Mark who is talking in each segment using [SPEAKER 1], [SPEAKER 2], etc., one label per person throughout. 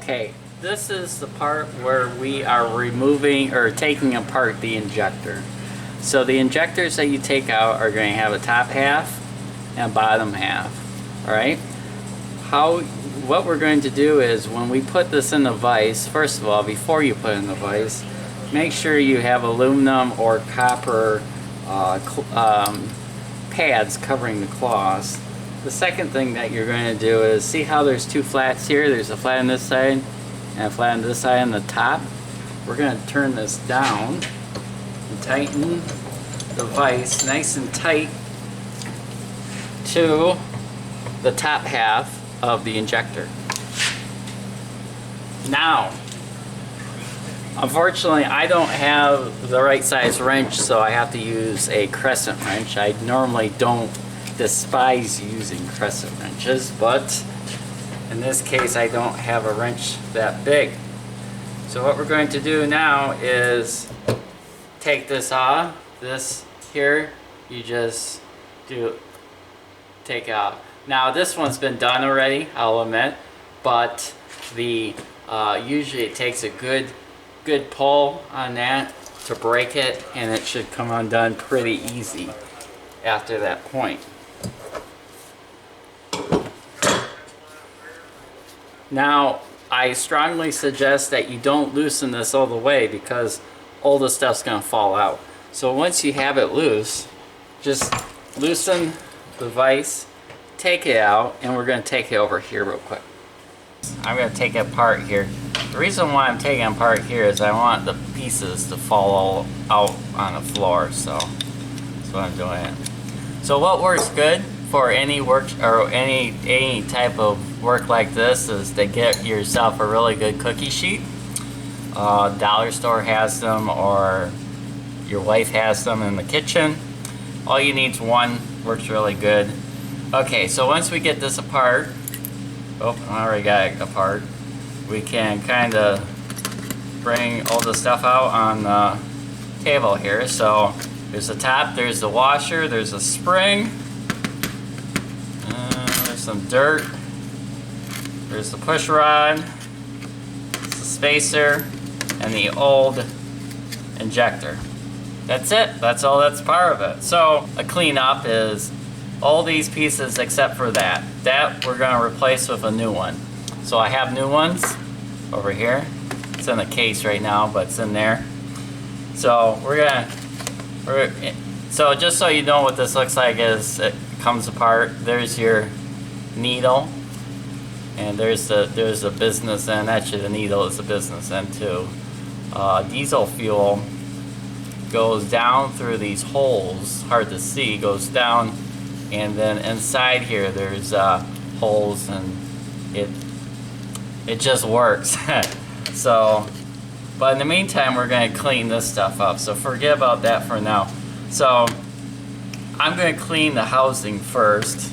[SPEAKER 1] Okay, this is the part where we are removing or taking apart the injector. So the injectors that you take out are going to have a top half and a bottom half. Alright? What we're going to do is when we put this in the vise, first of all, before you put it in the vise, make sure you have aluminum or copper pads covering the claws. The second thing that you're going to do is see how there's two flats here. There's a flat on this side and a flat on this side on the top. We're going to turn this down and tighten the vise nice and tight to the top half of the injector. Now, unfortunately, I don't have the right size wrench, so I have to use a crescent wrench. I normally don't despise using crescent wrenches, but in this case I don't have a wrench that big. So what we're going to do now is take this off. This here, you just take out. Now this one's been done already, I'll admit, but the usually it takes a good pull on that to break it, and it should come undone pretty easy after that point. Now, I strongly suggest that you don't loosen this all the way because all the stuff's going to fall out. So once you have it loose, just loosen the vise, take it out, and we're going to take it over here real quick. I'm going to take it apart here. The reason why I'm taking it apart here is I want the pieces to fall out on the floor, so that's what I'm doing. So what works good for any work or any type of work like this is to get yourself a really good cookie sheet. Dollar store has them, or your wife has them in the kitchen. All you need is one. Works really good. Okay, so once we get this apart, oh, I already got it apart, we can kind of bring all the stuff out on the table here. So there's the top, there's the washer, there's a spring, there's some dirt, there's the push rod, the spacer, and the old injector. That's it. That's all that's part of it. So a cleanup is all these pieces except for that. That we're going to replace with a new one. So I have new ones over here. It's in a case right now, but it's in there. So so just so you know what this looks like is it comes apart. There's your needle, and there's the business end. Actually, the needle is the business end too. Diesel fuel goes down through these holes, hard to see, goes down, and then inside here there's holes, and it just works. So, but in the meantime we're going to clean this stuff up, so forget about that for now. So I'm going to clean the housing first,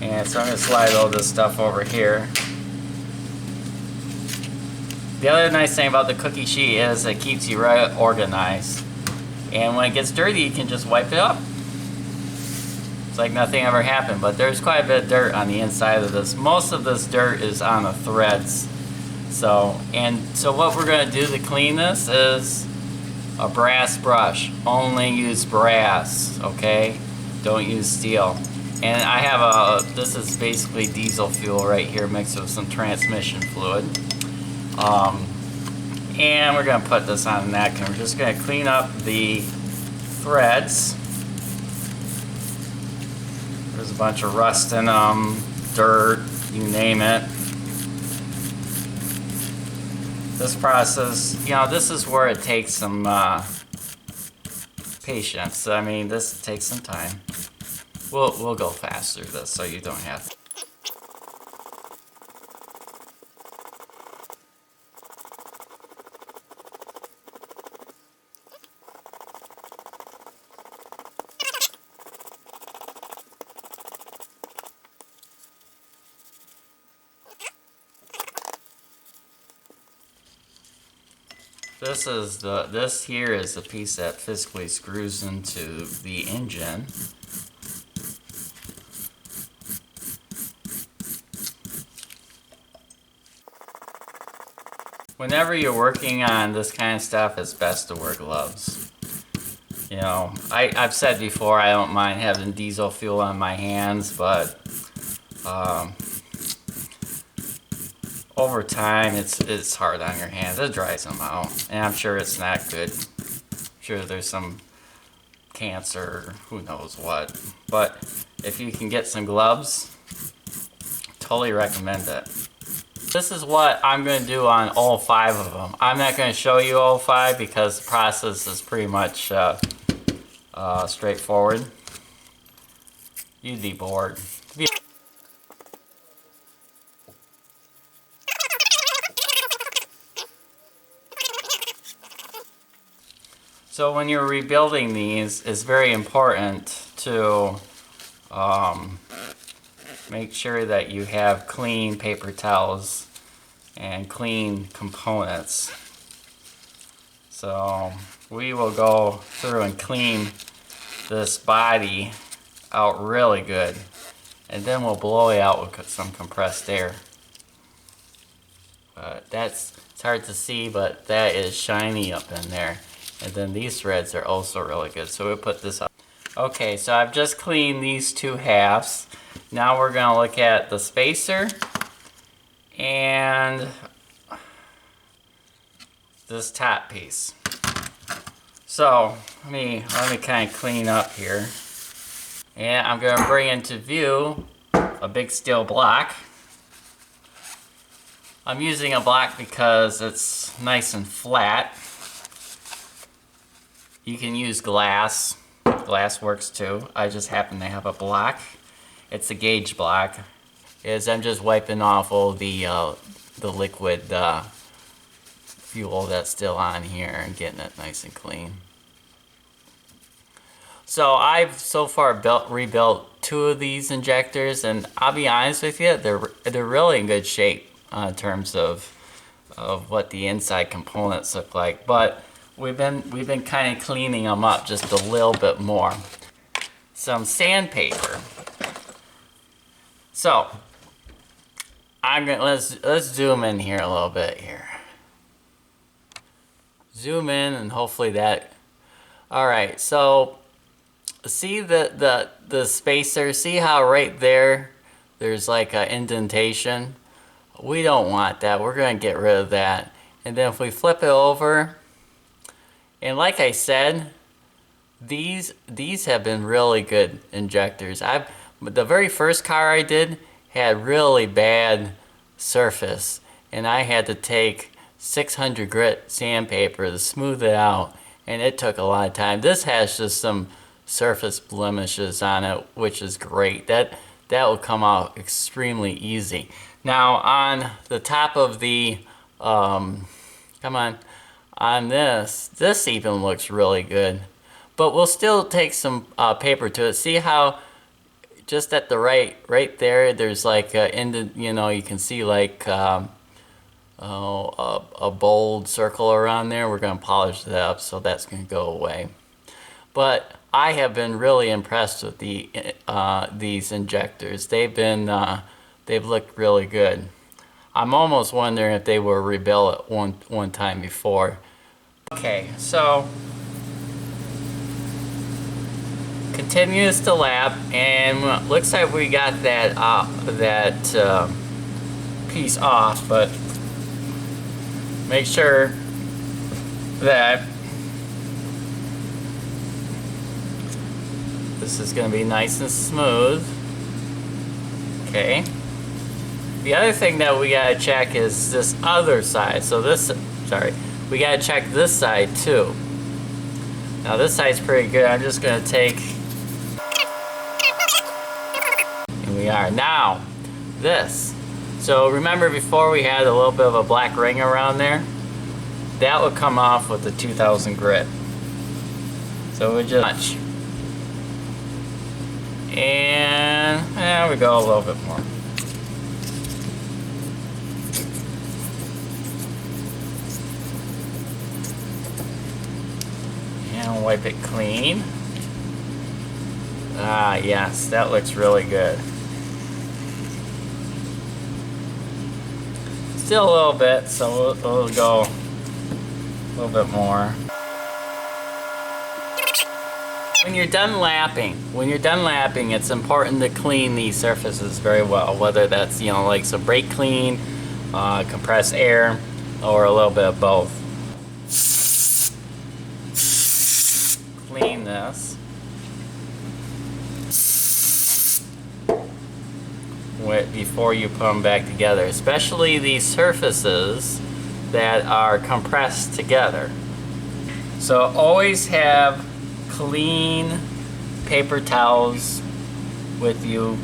[SPEAKER 1] and so I'm going to slide all this stuff over here. The other nice thing about the cookie sheet is it keeps you right organized. And when it gets dirty, you can just wipe it up. It's like nothing ever happened, but there's quite a bit of dirt on the inside of this. Most of this dirt is on the threads. So what we're going to do to clean this is a brass brush. Only use brass, okay? Don't use steel. And I have this is basically diesel fuel right here mixed with some transmission fluid. And we're going to put this on a napkin. We're just going to clean up the threads. There's a bunch of rust in them, dirt, you name it. This process, you know, this is where it takes some patience. I mean, this takes some time. We'll go fast through this so you don't have to. This here is the piece that physically screws into the engine. Whenever you're working on this kind of stuff, it's best to wear gloves. You know, I've said before I don't mind having diesel fuel on my hands, but over time it's hard on your hands. It dries them out, and I'm sure it's not good. I'm sure there's some cancer, who knows what. But if you can get some gloves, totally recommend it. This is what I'm going to do on all 5 of them. I'm not going to show you all 5 because the process is pretty much straightforward. You'd be bored. So when you're rebuilding these, it's very important to make sure that you have clean paper towels and clean components. So we will go through and clean this body out really good, and then we'll blow it out with some compressed air. It's hard to see, but that is shiny up in there. And then these threads are also really good, so we'll put this up. Okay, so I've just cleaned these 2 halves. Now we're going to look at the spacer and this top piece. So let me kind of clean up here. And I'm going to bring into view a big steel block. I'm using a block because it's nice and flat. You can use glass. Glass works too. I just happen to have a block. It's a gauge block. I'm just wiping off all the liquid fuel that's still on here and getting it nice and clean. So I've so far rebuilt 2 of these injectors, and I'll be honest with you, they're really in good shape in terms of what the inside components look like. But we've been kind of cleaning them up just a little bit more. Some sandpaper. So let's zoom in here a little bit here. Zoom in, and hopefully that. All right, so see the spacer. See how right there's like an indentation. We don't want that. We're going to get rid of that. And then if we flip it over, and like I said, these have been really good injectors. The very first car I did had really bad surface, and I had to take 600 grit sandpaper to smooth it out, and it took a lot of time. This has just some surface blemishes on it, which is great. That will come out extremely easy. Now on the top of the on this even looks really good, but we'll still take some paper to it. See how just at the right there's like you can see like a bold circle around there. We're going to polish that up, so that's going to go away. But I have been really impressed with these injectors. They've looked really good. I'm almost wondering if they were rebuilt at one time before. Okay, so continues to lap, and looks like we got that piece off, but make sure that this is going to be nice and smooth. Okay. The other thing that we gotta check is this other side. So we gotta check this side too. Now this side's pretty good. I'm just gonna take, and we are. Now, this. So remember before we had a little bit of a black ring around there? That would come off with the 2000 grit. So we just, and there we go, a little bit more. And wipe it clean. Ah, yes, that looks really good. still a little bit, so we'll go a little bit more. When you're done lapping, it's important to clean these surfaces very well, whether that's, you know, like some brake clean, compressed air, or a little bit of both. Clean this before you put them back together, especially these surfaces that are compressed together. So always have clean paper towels with you.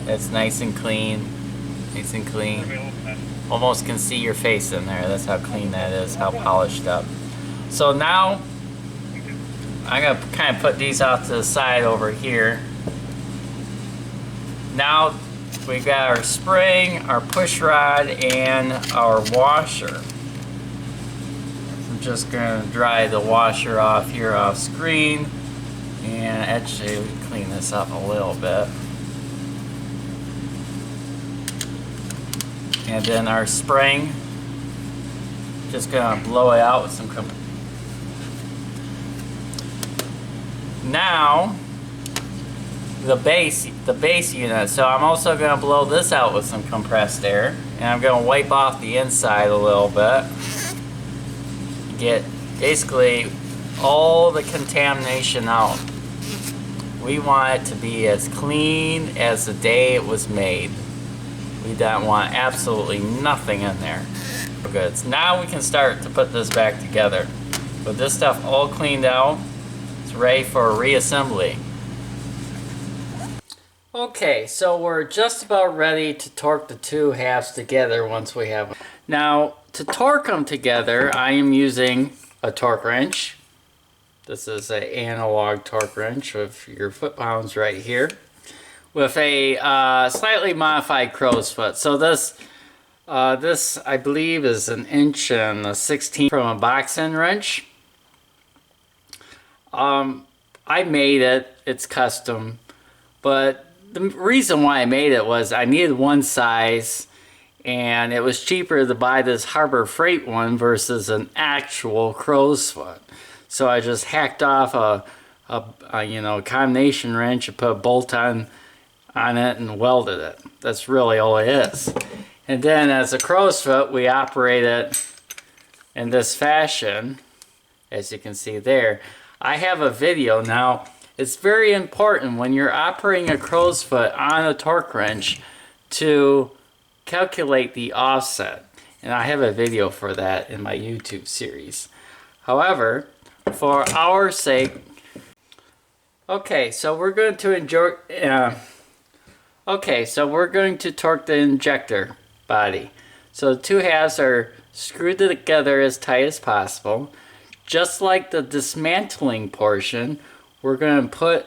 [SPEAKER 1] That's nice and clean. Nice and clean. Almost can see your face in there. That's how clean that is, how polished up. So now I'm gonna kind of put these off to the side over here. Now we got our spring, our push rod, and our washer. I'm just gonna dry the washer off here off screen, and actually clean this up a little bit. And then our spring, just gonna blow it out with some now the base unit. So I'm also going to blow this out with some compressed air, and I'm going to wipe off the inside a little bit. Get basically all the contamination out. We want it to be as clean as the day it was made. We don't want absolutely nothing in there. Good. So now we can start to put this back together. With this stuff all cleaned out, it's ready for reassembly. Okay, so we're just about ready to torque the two halves together once we have them. Now, to torque them together, I am using a torque wrench. This is an analog torque wrench with your foot-pounds right here, with a slightly modified crow's foot. So this I believe is 1 1/16 from a box-end wrench. I made it. It's custom, but the reason why I made it was I needed one size, and it was cheaper to buy this Harbor Freight one versus an actual crow's foot. So I just hacked off a combination wrench and put a bolt on it and welded it. That's really all it is. And then as a crow's foot, we operate it in this fashion, as you can see there. I have a video now. It's very important when you're operating a crow's foot on a torque wrench to calculate the offset. And I have a video for that in my YouTube series. However, for our sake, okay, so we're going to torque the injector body. So the two halves are screwed together as tight as possible. Just like the dismantling portion, we're going to put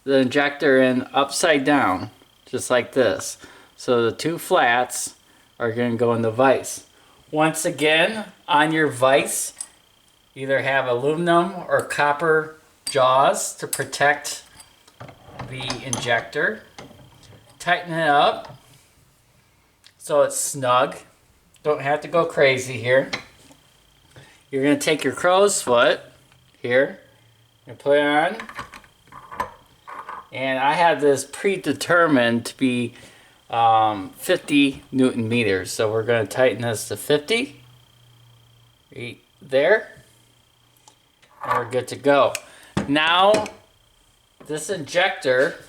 [SPEAKER 1] the injector in upside down, just like this. So the two flats are going to go in the vise. Once again, on your vise, either have aluminum or copper jaws to protect the injector. Tighten it up so it's snug. Don't have to go crazy here. You're going to take your crow's foot here and put it on. And I have this predetermined to be 50 Newton meters. So we're going to tighten this to 50. Right there. And we're good to go. Now, this injector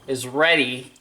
[SPEAKER 1] is ready